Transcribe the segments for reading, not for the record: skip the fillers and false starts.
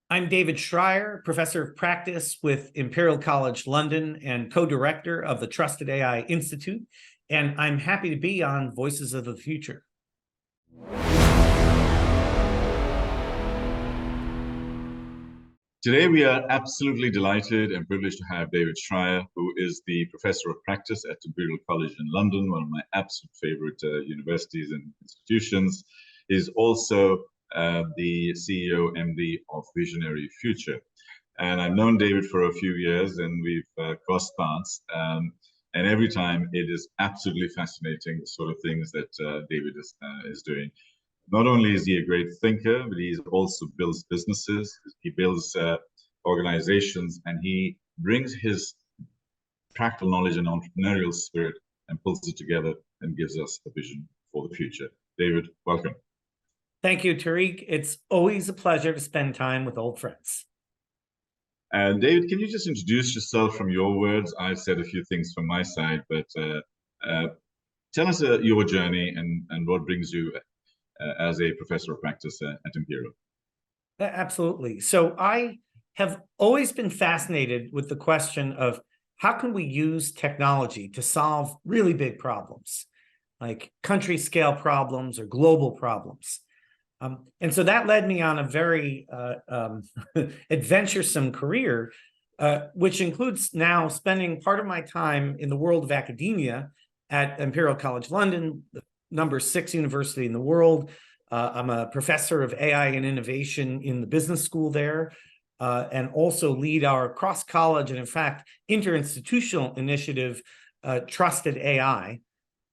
I'm David Shrier, professor of practice with Imperial College London and co-director of the Trusted AI Institute, and I'm happy to be on Voices of the Future. Today, we are absolutely delighted and privileged to have David Shrier, who is the professor of practice at Imperial College in London, one of my absolute favorite universities and institutions. He's also the CEO, MD of Visionary Future. And I've known David for a few years, and we've crossed paths. And every time it is absolutely fascinating, the sort of things that David is doing. Not only is he a great thinker, but he also builds businesses, he builds organizations, and he brings his practical knowledge and entrepreneurial spirit and pulls it together and gives us a vision for the future. David, welcome. Thank you, Tariq. It's always a pleasure to spend time with old friends. And David, can you just introduce yourself from your words? I've said a few things from my side, but tell us your journey and what brings you as a professor of practice at Imperial. Absolutely. So I have always been fascinated with the question of how can we use technology to solve really big problems, like country scale problems or global problems. And so that led me on a very adventuresome career, which includes now spending part of my time in the world of academia at Imperial College London, the #6 university in the world. I'm a professor of AI and innovation in the business school there, and also lead our cross-college and, in fact, interinstitutional initiative, Trusted AI.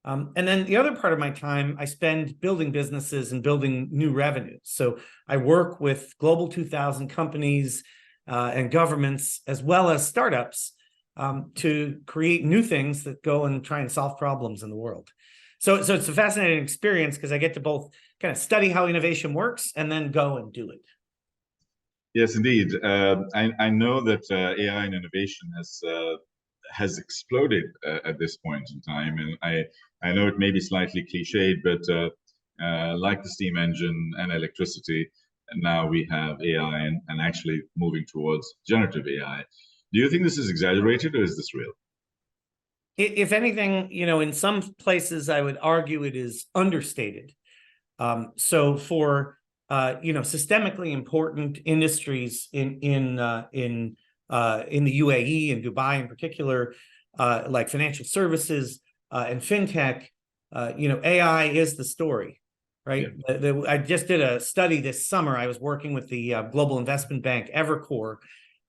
And then the other part of my time, I spend building businesses and building new revenues. So I work with Global 2000 companies and governments, as well as startups, to create new things that go and try and solve problems in the world. So it's a fascinating experience because I get to both kind of study how innovation works and then go and do it. Yes, indeed. I know that AI and innovation has exploded at this point in time, and I know it may be slightly cliched, but like the steam engine and electricity, and now we have AI and actually moving towards generative AI. Do you think this is exaggerated or is this real? If anything, in some places I would argue it is understated. So for systemically important industries in the UAE and Dubai in particular, like financial services and fintech, AI is the story, right? Yeah. I just did a study this summer. I was working with the global investment bank Evercore,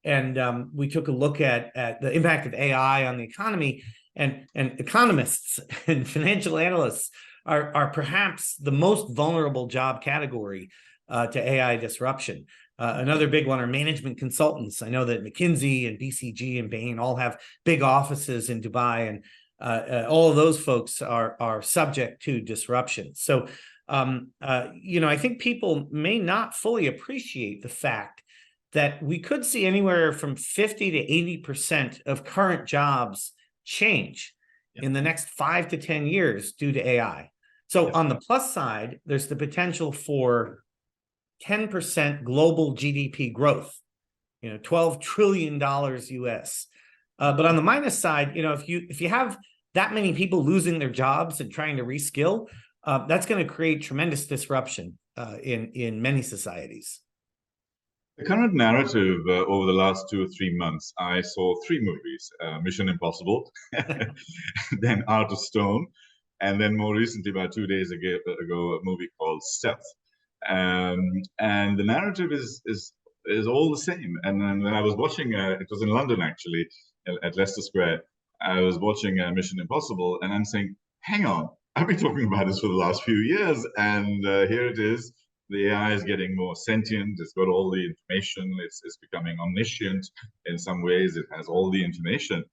and we took a look at the impact of AI on the economy. And economists and financial analysts are perhaps the most vulnerable job category to AI disruption. Another big one are management consultants. I know that McKinsey and BCG and Bain all have big offices in Dubai, and all of those folks are subject to disruption. So, I think people may not fully appreciate the fact that we could see anywhere from 50 to 80% of current jobs change in the next 5 to 10 years due to AI. So on the plus side, there's the potential for 10% global GDP growth, $12 trillion US. But on the minus side, if you have that many people losing their jobs and trying to reskill, that's going to create tremendous disruption in many societies. The current narrative over the last 2 or 3 months, I saw 3 movies: Mission Impossible, then Art of Stone, and then more recently, about 2 days ago, a movie called Stealth. And the narrative is all the same. And then when I was watching, it was in London actually, at Leicester Square, I was watching Mission Impossible, and I'm saying, hang on, I've been talking about this for the last few years, and here it is. The AI is getting more sentient. It's got all the information. It's becoming omniscient in some ways. It has all the information,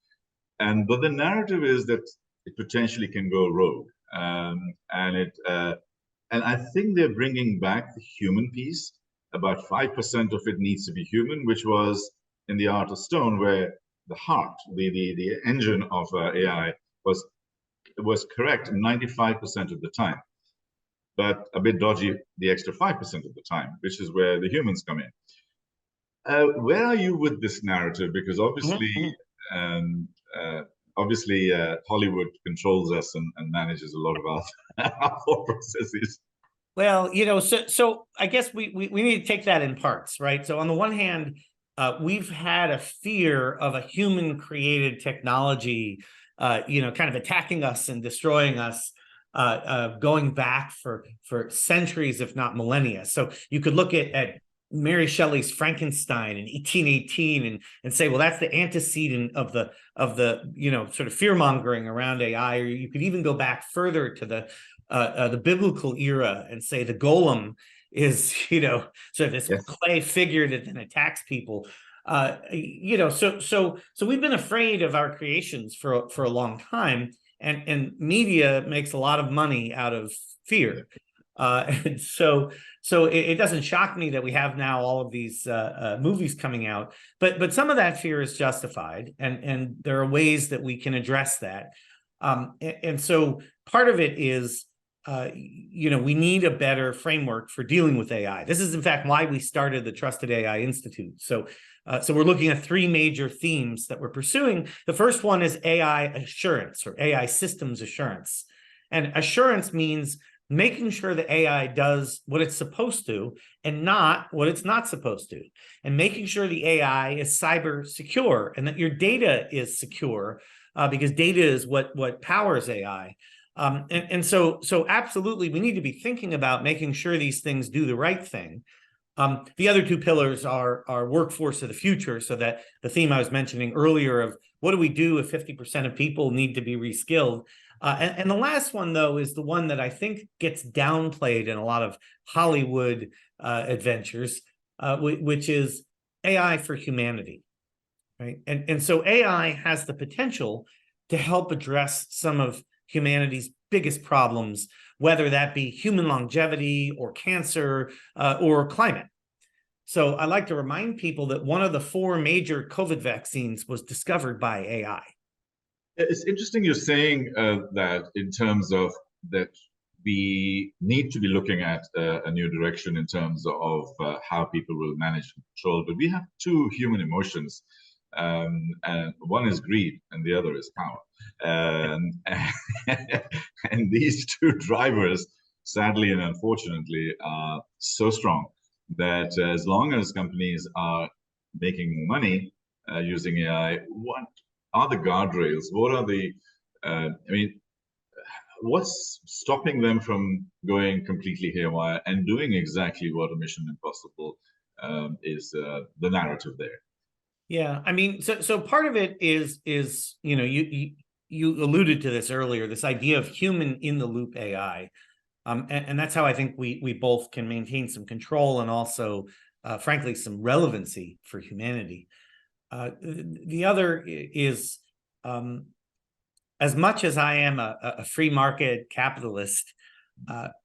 but the narrative is that it potentially can go rogue. And I think they're bringing back the human piece. About 5% of it needs to be human, which was in the Art of Stone, where the heart, the engine of AI was correct 95% of the time, but a bit dodgy the extra 5% of the time, which is where the humans come in. Where are you with this narrative? Because Mhm, obviously, mhm. um, Hollywood controls us and manages a lot of our thought processes. Well, so I guess we need to take that in parts, right? So on the one hand, we've had a fear of a human created technology, kind of attacking us and destroying us, going back for centuries, if not millennia. So you could look at Mary Shelley's Frankenstein in 1818 and say, well, that's the antecedent of the sort of fear mongering around AI. Or you could even go back further to the biblical era and say the golem is, sort of this Yes. clay figure that then attacks people. So we've been afraid of our creations for a long time, and media makes a lot of money out of fear. And so it doesn't shock me that we have now all of these movies coming out, but some of that fear is justified, and there are ways that we can address that. And so part of it is, we need a better framework for dealing with AI. This is, in fact, why we started the Trusted AI Institute. So we're looking at three major themes that we're pursuing. The first one is AI assurance, or AI systems assurance. And assurance means making sure the AI does what it's supposed to and not what it's not supposed to, and making sure the AI is cyber secure and that your data is secure, because data is what powers AI. And so absolutely, we need to be thinking about making sure these things do the right thing. The other two pillars are workforce of the future, so that the theme I was mentioning earlier of what do we do if 50% of people need to be reskilled. And the last one, though, is the one that I think gets downplayed in a lot of Hollywood adventures, which is AI for humanity, right? And so AI has the potential to help address some of humanity's biggest problems, whether that be human longevity or cancer, or climate. So I like to remind people that one of the four major COVID vaccines was discovered by AI. It's interesting you're saying that in terms of that we need to be looking at a new direction in terms of how people will manage and control. But we have two human emotions, and one is greed, and the other is power. And and these two drivers, sadly and unfortunately, are so strong that as long as companies are making money using AI, what are the guardrails? What are the, I mean, what's stopping them from going completely haywire and doing exactly what a Mission Impossible is the narrative there? Yeah, I mean, so part of it is you alluded to this earlier, this idea of human in the loop AI, and that's how I think we both can maintain some control and also, frankly, some relevancy for humanity. The other is, as much as I am a free market capitalist,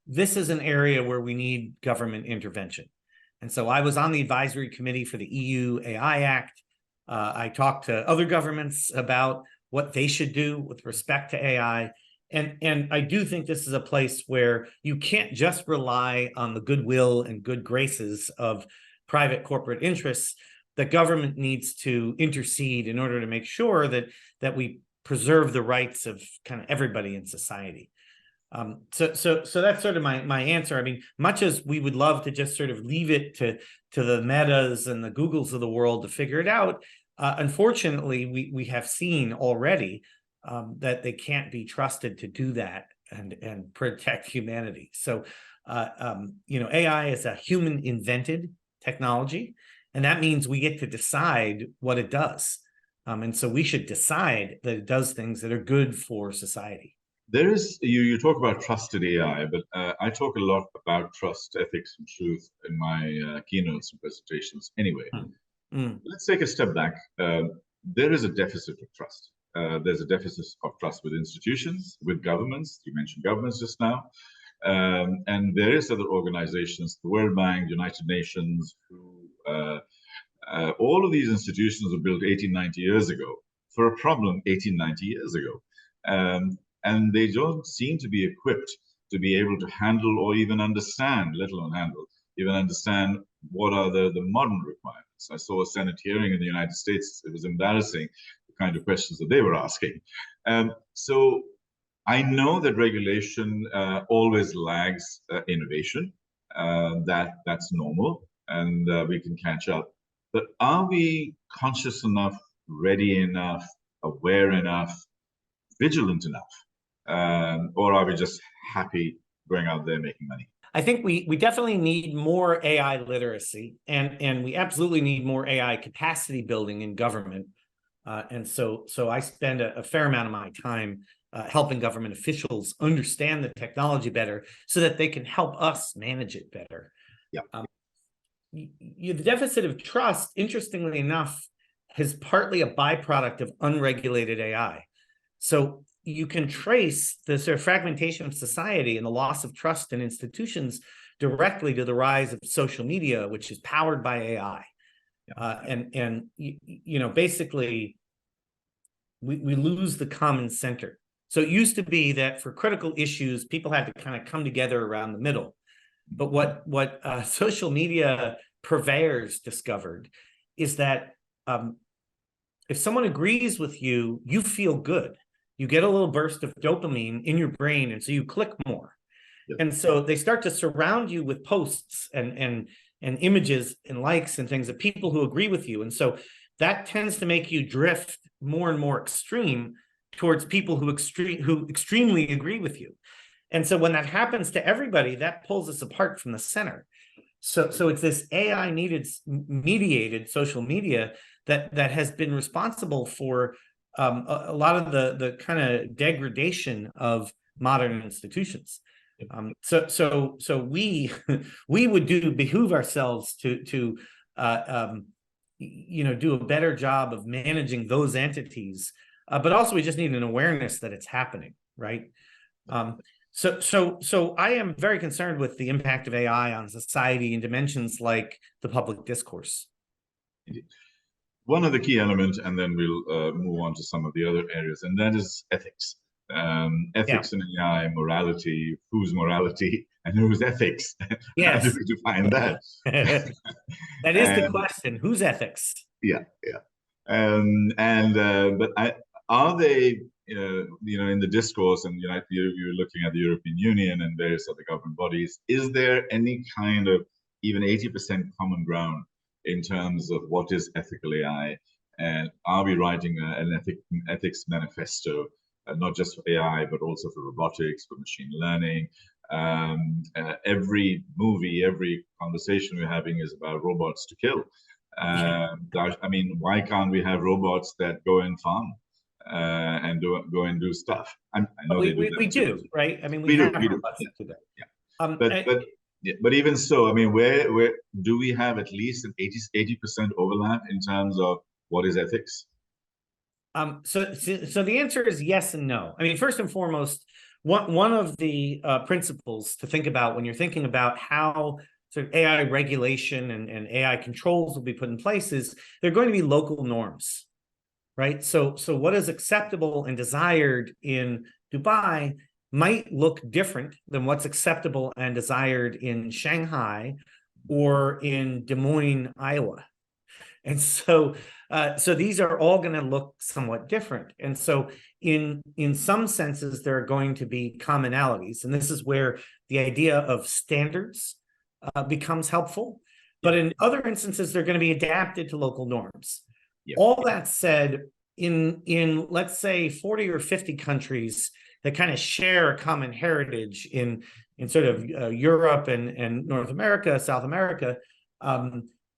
this is an area where we need government intervention. And so I was on the advisory committee for the EU AI Act. I talked to other governments about what they should do with respect to AI. And I do think this is a place where you can't just rely on the goodwill and good graces of private corporate interests. The government needs to intercede in order to make sure that we preserve the rights of kind of everybody in society. So that's sort of my answer. I mean, much as we would love to just sort of leave it to the Metas and the Googles of the world to figure it out, unfortunately, we have seen already that they can't be trusted to do that and protect humanity. So, AI is a human invented technology, and that means we get to decide what it does. And so we should decide that it does things that are good for society. There is, you talk about trusted AI, but I talk a lot about trust, ethics, and truth in my keynotes and presentations. Anyway, let's take a step back. There is a deficit of trust. There's a deficit of trust with institutions, with governments. You mentioned governments just now. And various other organizations, the World Bank, United Nations, who all of these institutions were built 18, 90 years ago for a problem 18, 90 years ago. And they don't seem to be equipped to be able to handle or even understand, let alone handle, even understand what are the modern requirements. I saw a Senate hearing in the United States. It was embarrassing, the kind of questions that they were asking. So I know that regulation always lags innovation. That's normal, and we can catch up. But are we conscious enough, ready enough, aware enough, vigilant enough, or are we just happy going out there making money? I think we definitely need more AI literacy, and we absolutely need more AI capacity building in government. And so I spend a fair amount of my time helping government officials understand the technology better so that they can help us manage it better. Yeah. The deficit of trust, interestingly enough, is partly a byproduct of unregulated AI. So you can trace the sort of fragmentation of society and the loss of trust in institutions directly to the rise of social media, which is powered by AI. Basically, we lose the common center. So it used to be that for critical issues, people had to kind of come together around the middle. But what social media purveyors discovered is that if someone agrees with you, you feel good. You get a little burst of dopamine in your brain, and so you click more. Yep. And so they start to surround you with posts and images and likes and things of people who agree with you. And so that tends to make you drift more and more extreme towards people who extremely agree with you. And so when that happens to everybody, that pulls us apart from the center. So it's this AI mediated social media that has been responsible for a lot of the kind of degradation of modern institutions. So we would behoove ourselves to do a better job of managing those entities, but also we just need an awareness that it's happening, right? So I am very concerned with the impact of AI on society in dimensions like the public discourse. One of the key elements, and then we'll move on to some of the other areas, and that is ethics. Ethics in AI, morality, whose morality and whose ethics. Yes. How do we define that? That is the question. Whose ethics? Yeah. But are they, in the discourse, and you're looking at the European Union and various other government bodies, is there any kind of even 80% common ground in terms of what is ethical AI? And are we writing an ethics manifesto, not just for AI, but also for robotics, for machine learning? Every movie, every conversation we're having is about robots to kill. I mean, why can't we have robots that go and farm and go and do stuff? I know we do, right? I mean, we have robots that do that. But even so, I mean, where do we have at least an 80% overlap in terms of what is ethics? So the answer is yes and no. I mean, first and foremost, one of the principles to think about when you're thinking about how sort of AI regulation and AI controls will be put in place is they're going to be local norms, right? So what is acceptable and desired in Dubai might look different than what's acceptable and desired in Shanghai or in Des Moines, Iowa. And so these are all going to look somewhat different. And so in some senses, there are going to be commonalities. And this is where the idea of standards becomes helpful. But in other instances, they're going to be adapted to local norms. All that said, in let's say 40 or 50 countries that kind of share a common heritage in sort of Europe and North America, South America,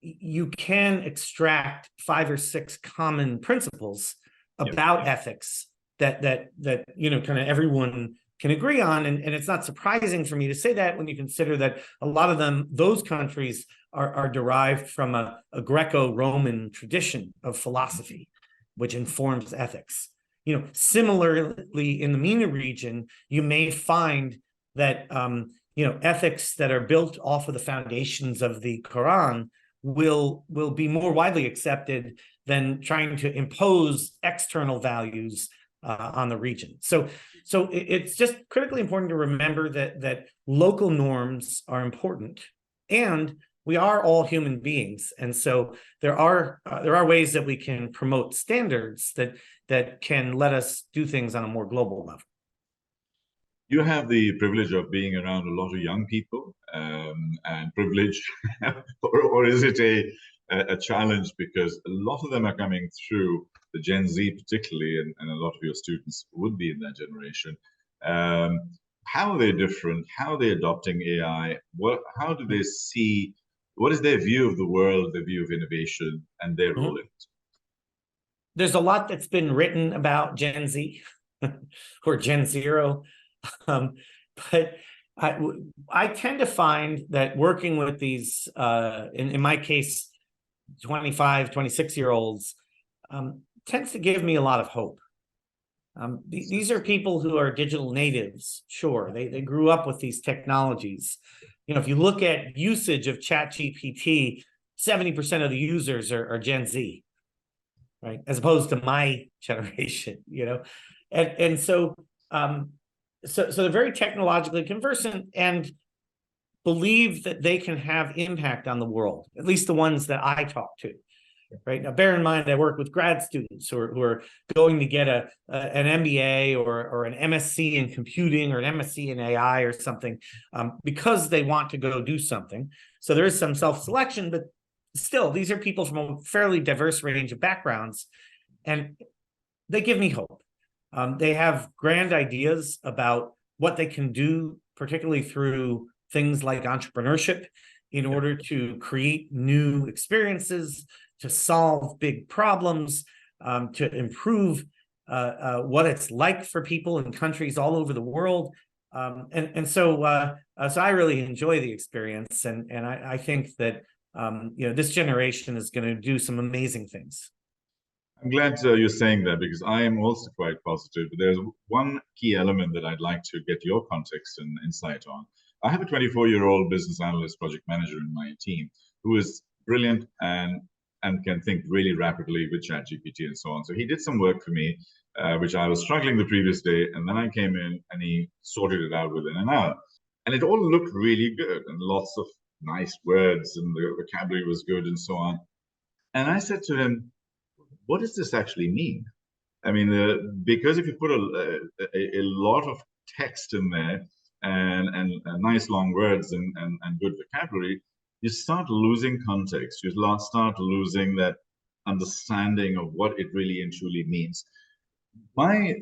you can extract 5 or 6 common principles about ethics that kind of everyone can agree on. And it's not surprising for me to say that when you consider that a lot of those countries are derived from a Greco-Roman tradition of philosophy, which informs ethics. Similarly, in the MENA region, you may find that ethics that are built off of the foundations of the Quran will be more widely accepted than trying to impose external values on the region. So it's just critically important to remember that local norms are important, and we are all human beings, and so there are ways that we can promote standards that can let us do things on a more global level. You have the privilege of being around a lot of young people, and privilege, or is it a challenge because a lot of them are coming through, the Gen Z particularly, and a lot of your students would be in that generation. How are they different? How are they adopting AI? How do they see, what is their view of the world, their view of innovation, and their role in it? There's a lot that's been written about Gen Z or Gen Zero. But I tend to find that working with these, in my case, 25, 26-year-olds, tends to give me a lot of hope. These are people who are digital natives, sure. They grew up with these technologies. If you look at usage of ChatGPT, 70% of the users are Gen Z, right? As opposed to my generation, And so they're very technologically conversant and believe that they can have impact on the world, at least the ones that I talk to. Right now, bear in mind, I work with grad students who are going to get an MBA or an MSc in computing or an MSc in AI or something, because they want to go do something. So there is some self-selection, but still, these are people from a fairly diverse range of backgrounds, and they give me hope. They have grand ideas about what they can do, particularly through things like entrepreneurship, in order to create new experiences, to solve big problems, to improve what it's like for people in countries all over the world. So I really enjoy the experience, and I think that this generation is going to do some amazing things. I'm glad you're saying that, because I am also quite positive. But there's one key element that I'd like to get your context and insight on. I have a 24-year-old business analyst project manager in my team who is brilliant and can think really rapidly with ChatGPT and so on. So he did some work for me, which I was struggling the previous day, and then I came in and he sorted it out within an hour. And it all looked really good, and lots of nice words, and the vocabulary was good and so on. And I said to him, what does this actually mean? I mean, because if you put a lot of text in there and nice long words and good vocabulary, you start losing context. You start losing that understanding of what it really and truly means. My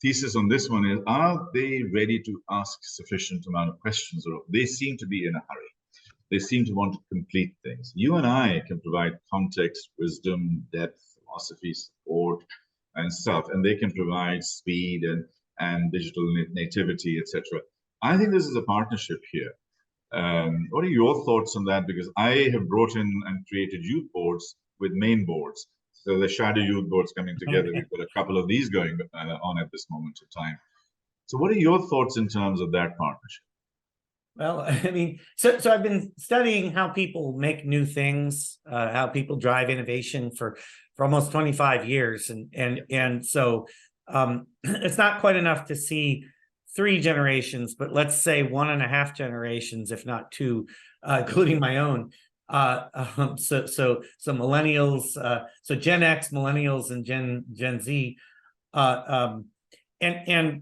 thesis on this one is, are they ready to ask sufficient amount of questions, or they seem to be in a hurry? They seem to want to complete things. You and I can provide context, wisdom, depth, philosophy, support, and stuff, and they can provide speed and digital nativity, etc. I think this is a partnership here. What are your thoughts on that? Because I have brought in and created youth boards with main boards. So the shadow youth boards coming together. We've got a couple of these going on at this moment in time. So what are your thoughts in terms of that partnership? Well, I mean, so I've been studying how people make new things, how people drive innovation for almost 25 years, and so it's not quite enough to see 3 generations, but let's say 1.5 generations, if not 2, including my own. So millennials, so Gen X, millennials, and Gen Z, and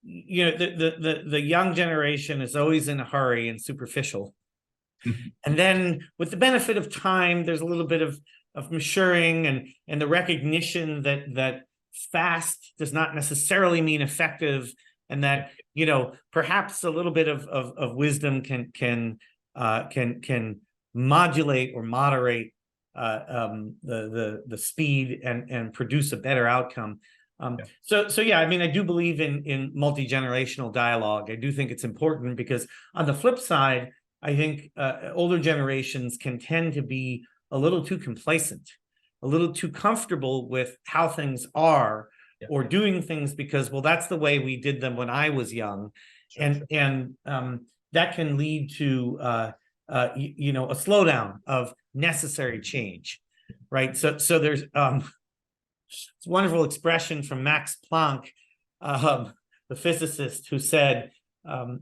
the young generation is always in a hurry and superficial. And then with the benefit of time, there's a little bit of maturing and the recognition that fast does not necessarily mean effective, and that perhaps a little bit of wisdom can modulate or moderate the speed and produce a better outcome. So yeah, I mean, I do believe in multi-generational dialogue. I do think it's important, because on the flip side, I think older generations can tend to be a little too complacent, a little too comfortable with how things are, or doing things because, well, that's the way we did them when I was young. And that can lead to a slowdown of necessary change, right? So there's it's a wonderful expression from Max Planck, the physicist, who said,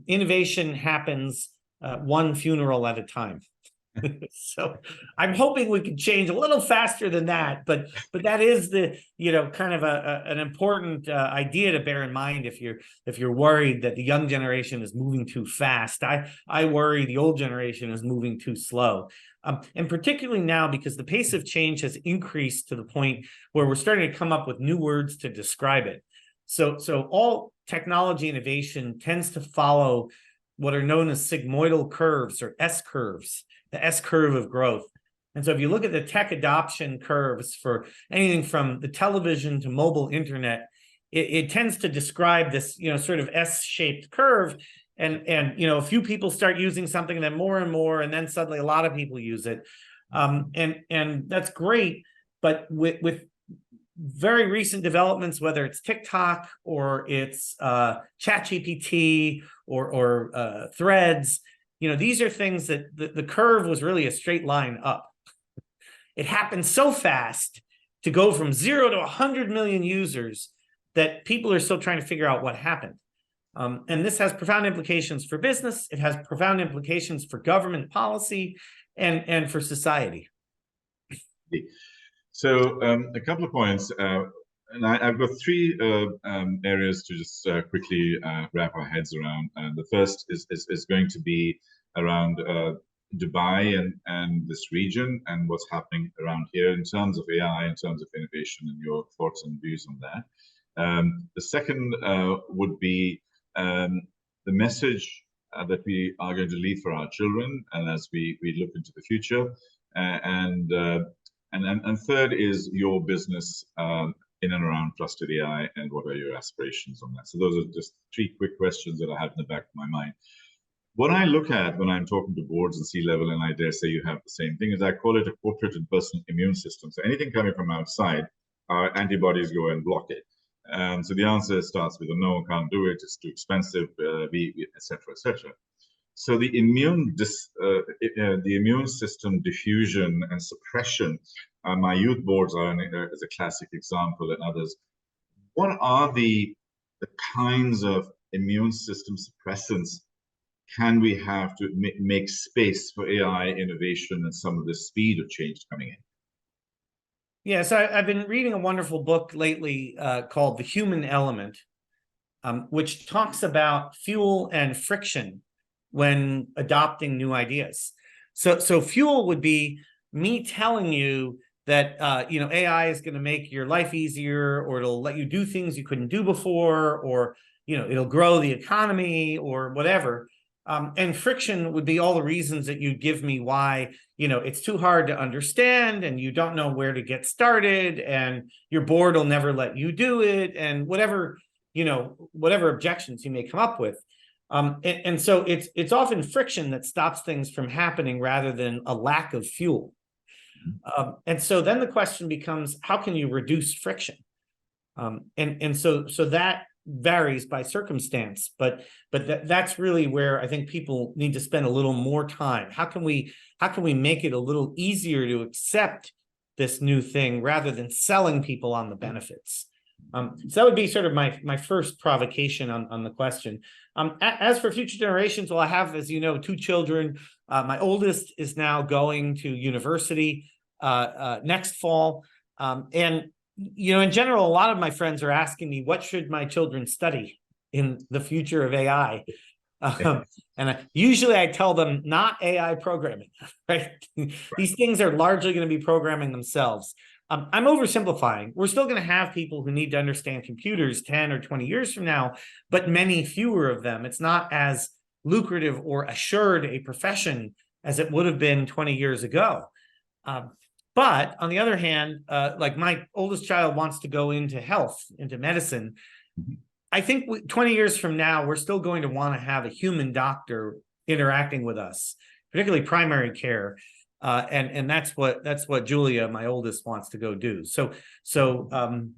innovation happens one funeral at a time. So I'm hoping we can change a little faster than that, but that is the, kind of an important idea to bear in mind if you're worried that the young generation is moving too fast. I worry the old generation is moving too slow. And particularly now, because the pace of change has increased to the point where we're starting to come up with new words to describe it. So all technology innovation tends to follow what are known as sigmoidal curves or S curves, the S curve of growth. And so if you look at the tech adoption curves for anything from the television to mobile internet, it tends to describe this, sort of S-shaped curve. And a few people start using something, and then more and more, and then suddenly a lot of people use it. And that's great. But with very recent developments, whether it's TikTok or it's ChatGPT or Threads, these are things that the curve was really a straight line up. It happened so fast to go from 0 to 100 million users that people are still trying to figure out what happened. And this has profound implications for business. It has profound implications for government policy and for society. So a couple of points, and I've got three areas to just quickly wrap our heads around. The first is going to be around Dubai and this region and what's happening around here in terms of AI, in terms of innovation, and your thoughts and views on that. The second would be the message that we are going to leave for our children, and as we look into the future, and third is your business in and around trusted AI, and what are your aspirations on that? So those are just three quick questions that I have in the back of my mind. What I look at when I'm talking to boards and C-level, and I dare say you have the same thing, is I call it a corporate and personal immune system. So anything coming from outside, our antibodies go and block it. So the answer starts with a no, can't do it, it's too expensive, etc., etc. So the immune system diffusion and suppression, my youth boards are as a classic example, and others. What are the kinds of immune system suppressants can we have to make space for AI innovation and some of the speed of change coming in? Yeah, so I've been reading a wonderful book lately called The Human Element, which talks about fuel and friction when adopting new ideas. So fuel would be me telling you that AI is going to make your life easier, or it'll let you do things you couldn't do before, or it'll grow the economy or whatever. And friction would be all the reasons that you'd give me why it's too hard to understand, and you don't know where to get started, and your board will never let you do it, and whatever objections you may come up with. And so it's often friction that stops things from happening rather than a lack of fuel. And so then the question becomes, how can you reduce friction? And so that varies by circumstance, but that's really where I think people need to spend a little more time. How can we make it a little easier to accept this new thing rather than selling people on the benefits? So that would be sort of my first provocation on the question. As for future generations, well, I have, as you know, 2 children. My oldest is now going to university next fall. And in general, a lot of my friends are asking me, what should my children study in the future of AI? And usually I tell them not AI programming, right? These things are largely going to be programming themselves. I'm oversimplifying. We're still going to have people who need to understand computers 10 or 20 years from now, but many fewer of them. It's not as lucrative or assured a profession as it would have been 20 years ago. But on the other hand, like my oldest child wants to go into health, into medicine. I think 20 years from now, we're still going to want to have a human doctor interacting with us, particularly primary care. And that's what Julia, my oldest, wants to go do. So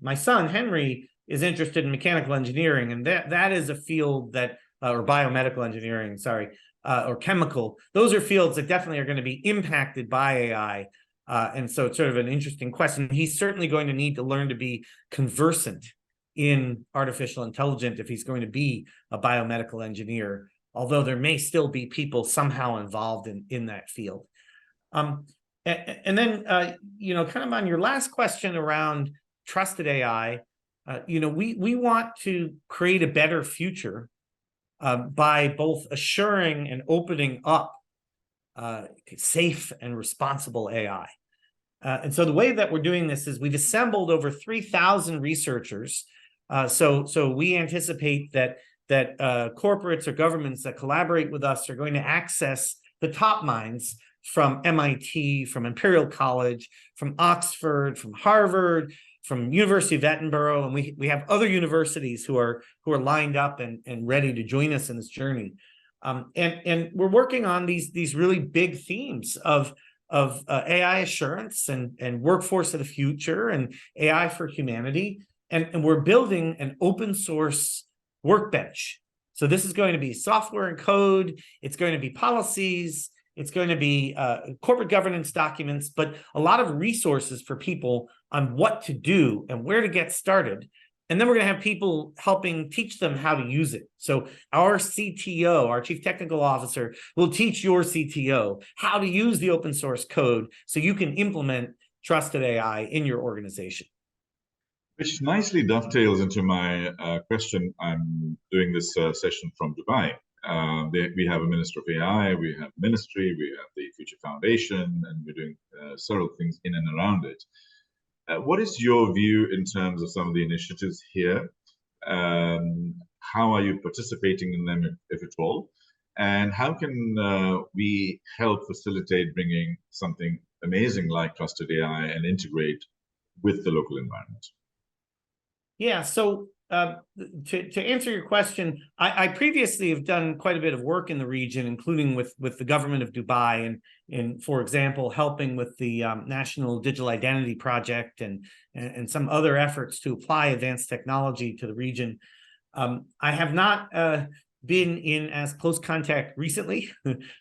my son, Henry, is interested in mechanical engineering, and that is a field that, or biomedical engineering, sorry, or chemical. Those are fields that definitely are going to be impacted by AI. And so it's sort of an interesting question. He's certainly going to need to learn to be conversant in artificial intelligence if he's going to be a biomedical engineer although there may still be people somehow involved in that field. And then, kind of on your last question around trusted AI, we want to create a better future by both assuring and opening up safe and responsible AI. And so the way that we're doing this is we've assembled over 3,000 researchers. So we anticipate that corporates or governments that collaborate with us are going to access the top minds from MIT, from Imperial College, from Oxford, from Harvard, from University of Edinburgh, and we have other universities who are lined up and ready to join us in this journey. And we're working on these really big themes of AI assurance and workforce of the future and AI for humanity. And we're building an open source workbench. So this is going to be software and code. It's going to be policies. It's going to be corporate governance documents, but a lot of resources for people on what to do and where to get started. And then we're going to have people helping teach them how to use it. So our CTO, our Chief Technical Officer, will teach your CTO how to use the open source code so you can implement trusted AI in your organization. Which nicely dovetails into my question. I'm doing this session from Dubai. We have a Minister of AI, we have ministry, we have the Future Foundation, and we're doing several things in and around it. What is your view in terms of some of the initiatives here? How are you participating in them, if at all? And how can we help facilitate bringing something amazing like trusted AI and integrate with the local environment? Yeah, so to answer your question, I previously have done quite a bit of work in the region, including with the government of Dubai, and for example, helping with the National Digital Identity Project and some other efforts to apply advanced technology to the region. I have not been in as close contact recently,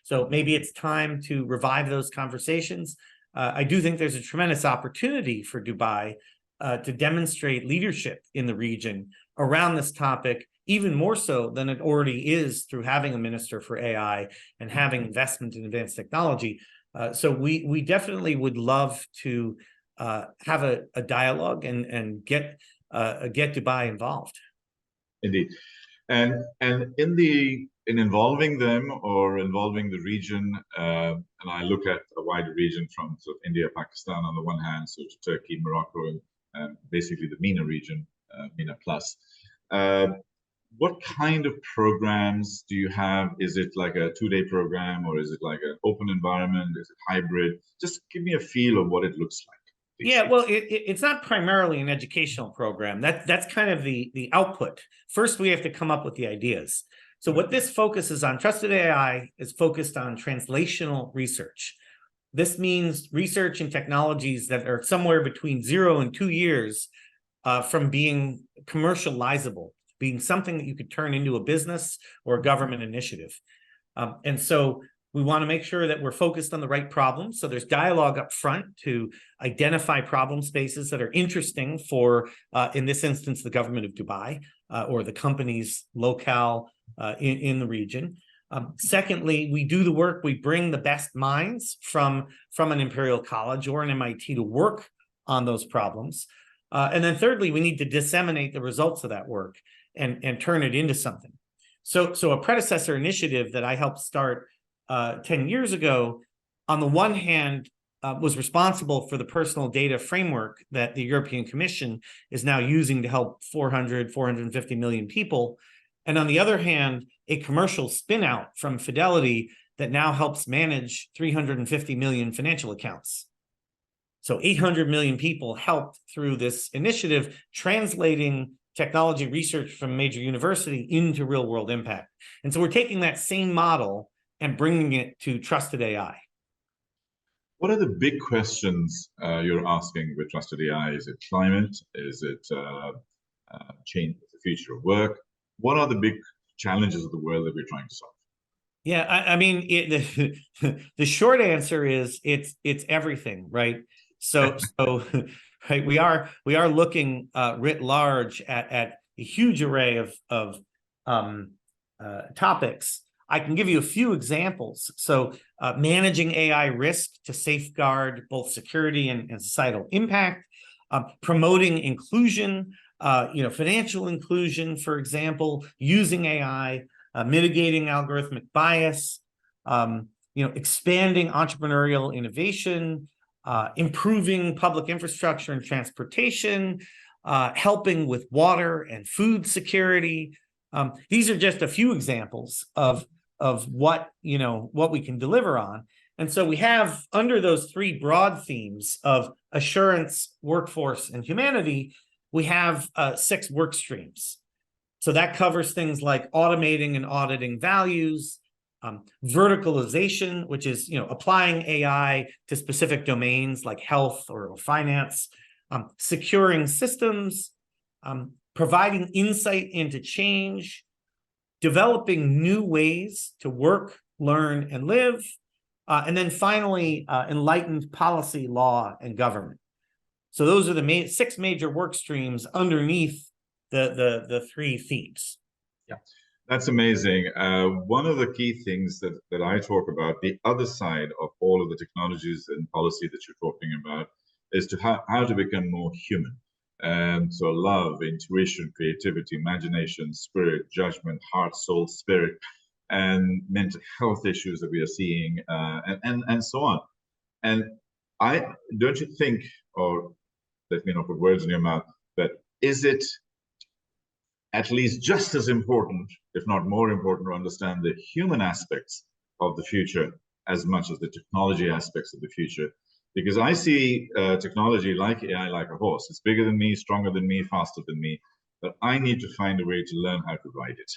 so maybe it's time to revive those conversations. I do think there's a tremendous opportunity for Dubai to demonstrate leadership in the region around this topic, even more so than it already is through having a minister for AI and having investment in advanced technology. So we definitely would love to have a dialogue and get Dubai involved. Indeed, and in involving them or involving the region, and I look at a wider region from sort of India, Pakistan on the one hand, so to Turkey, Morocco, and basically the MENA region, MENA plus. What kind of programs do you have? Is it like a 2-day program, or is it like an open environment? Is it hybrid? Just give me a feel of what it looks like. Yeah, well, it's not primarily an educational program. That's kind of the output. First, we have to come up with the ideas. So what this focuses on, Trusted AI is focused on translational research. This means research and technologies that are somewhere between 0 and 2 years from being commercializable, being something that you could turn into a business or a government initiative. And so we want to make sure that we're focused on the right problems. So there's dialogue up front to identify problem spaces that are interesting for, in this instance, the government of Dubai or the companies locale in the region. Secondly, we do the work. We bring the best minds from an Imperial College or an MIT to work on those problems. And then thirdly, we need to disseminate the results of that work and turn it into something. So a predecessor initiative that I helped start 10 years ago, on the one hand, was responsible for the personal data framework that the European Commission is now using to help 450 million people. And on the other hand, a commercial spin-out from Fidelity that now helps manage 350 million financial accounts. So 800 million people helped through this initiative, translating technology research from major university into real-world impact. And so we're taking that same model and bringing it to trusted AI. What are the big questions you're asking with trusted AI? Is it climate? Is it change the future of work? What are the big challenges of the world that we're trying to solve? Yeah, I mean, the short answer is it's everything, right? So right, we are looking writ large at a huge array of topics. I can give you a few examples. So managing AI risk to safeguard both security and societal impact, promoting inclusion, financial inclusion, for example, using AI, mitigating algorithmic bias, expanding entrepreneurial innovation, improving public infrastructure and transportation, helping with water and food security. These are just a few examples of what we can deliver on. And so we have, under those three broad themes of assurance, workforce, and humanity, we have 6 work streams. So that covers things like automating and auditing values, verticalization, which is applying AI to specific domains like health or finance, securing systems, providing insight into change, developing new ways to work, learn, and live, and then finally, enlightened policy, law, and government. So those are the 6 major work streams underneath the 3 themes. Yeah, that's amazing. One of the key things that I talk about, the other side of all of the technologies and policy that you're talking about, is to how to become more human. And so love, intuition, creativity, imagination, spirit, judgment, heart, soul, spirit, and mental health issues that we are seeing, and so on. And don't you think, or let me not put words in your mouth, but is it at least just as important, if not more important, to understand the human aspects of the future as much as the technology aspects of the future? Because I see technology like AI like a horse. It's bigger than me, stronger than me, faster than me, but I need to find a way to learn how to ride it.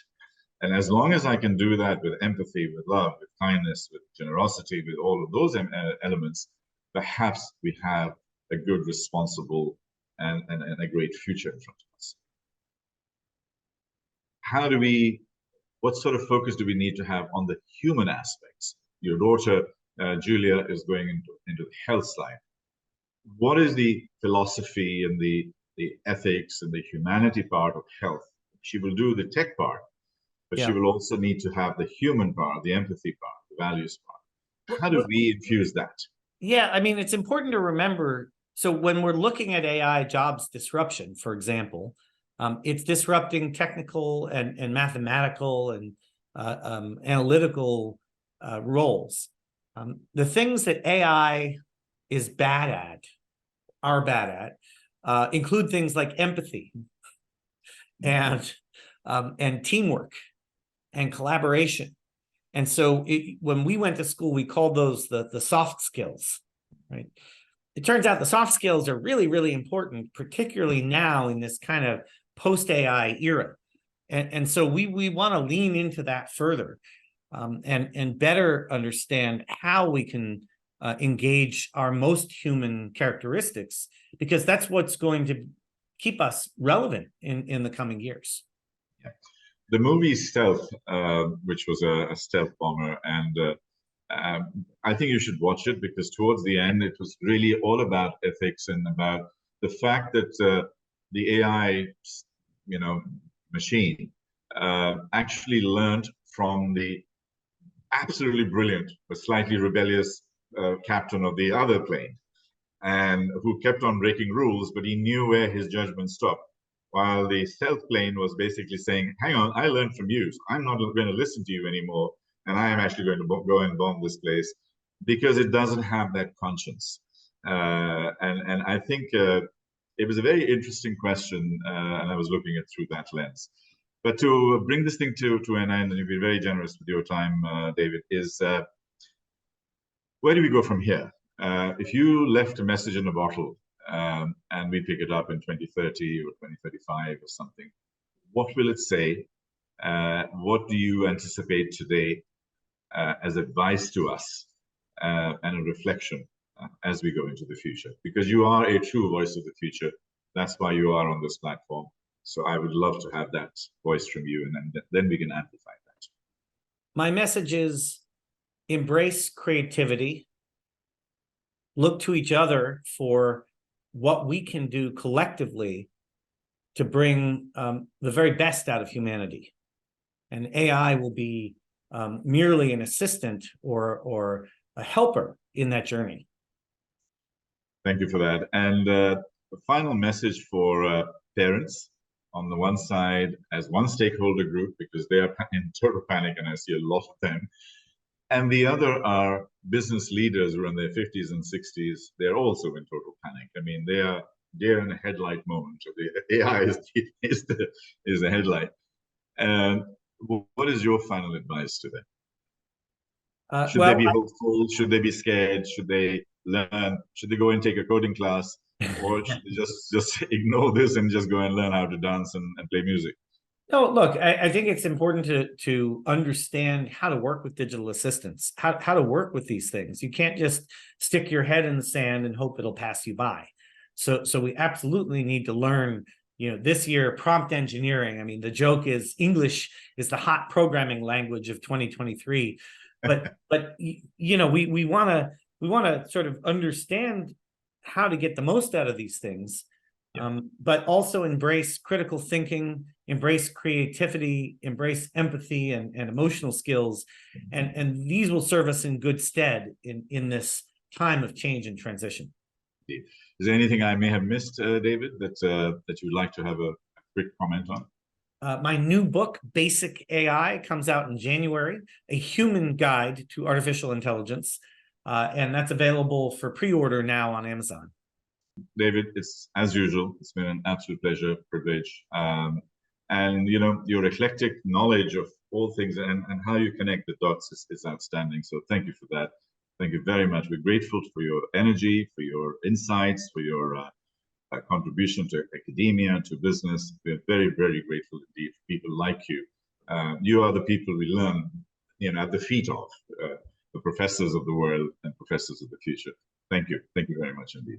And as long as I can do that with empathy, with love, with kindness, with generosity, with all of those elements, perhaps we have a good, responsible, and a great future in front of us. What sort of focus do we need to have on the human aspects? Your daughter, Julia, is going into the health side. What is the philosophy and the ethics and the humanity part of health? She will do the tech part, but she will also need to have the human part, the empathy part, the values part. How do we infuse that? Yeah, I mean, it's important to remember. So when we're looking at AI jobs disruption, for example, it's disrupting technical and mathematical and analytical roles. The things that AI is are bad at, include things like empathy and teamwork and collaboration. And so when we went to school, we called those the soft skills, right? It turns out the soft skills are really, really important, particularly now in this kind of post-AI era. And so we want to lean into that further, and better understand how we can engage our most human characteristics, because that's what's going to keep us relevant in the coming years. Yeah. The movie Stealth, which was a stealth bomber, and I think you should watch it, because towards the end, it was really all about ethics and about the fact that the AI, machine actually learned from the absolutely brilliant but slightly rebellious captain of the other plane, and who kept on breaking rules, but he knew where his judgment stopped. While the stealth plane was basically saying, hang on, I learned from you, so I'm not going to listen to you anymore, and I am actually going to go and bomb this place, because it doesn't have that conscience. And I think it was a very interesting question, and I was looking at it through that lens. But to bring this thing to an end, and you've been very generous with your time, David, is where do we go from here? If you left a message in a bottle, and we pick it up in 2030 or 2035 or something, what will it say? What do you anticipate today as advice to us, and a reflection as we go into the future? Because you are a true voice of the future. That's why you are on this platform. So I would love to have that voice from you, and then we can amplify that. My message is embrace creativity, look to each other for what we can do collectively to bring the very best out of humanity. And AI will be merely an assistant or a helper in that journey. Thank you for that. And a final message for parents on the one side as one stakeholder group, because they are in total panic, and I see a lot of them. And the other are business leaders who are in their 50s and 60s. They're also in total panic. I mean, they're in a headlight moment. The AI is the headlight. And what is your final advice to them? Should they be hopeful? Should they be scared? Should they learn? Should they go and take a coding class? Or should they just ignore this and just go and learn how to dance and play music? No, look, I think it's important to understand how to work with digital assistants, how to work with these things. You can't just stick your head in the sand and hope it'll pass you by. So we absolutely need to learn, this year, prompt engineering. I mean, the joke is English is the hot programming language of 2023. But we want to sort of understand how to get the most out of these things. But also embrace critical thinking, embrace creativity, embrace empathy and emotional skills. And these will serve us in good stead in this time of change and transition. Is there anything I may have missed, David, that you'd like to have a quick comment on? My new book, Basic AI, comes out in January, a human guide to artificial intelligence. And that's available for pre-order now on Amazon. David, it's as usual. It's been an absolute pleasure, privilege. And your eclectic knowledge of all things and how you connect the dots is outstanding. So thank you for that. Thank you very much. We're grateful for your energy, for your insights, for your contribution to academia, to business. We're very, very grateful indeed for people like you. You are the people we learn, at the feet of, the professors of the world and professors of the future. Thank you. Thank you very much indeed.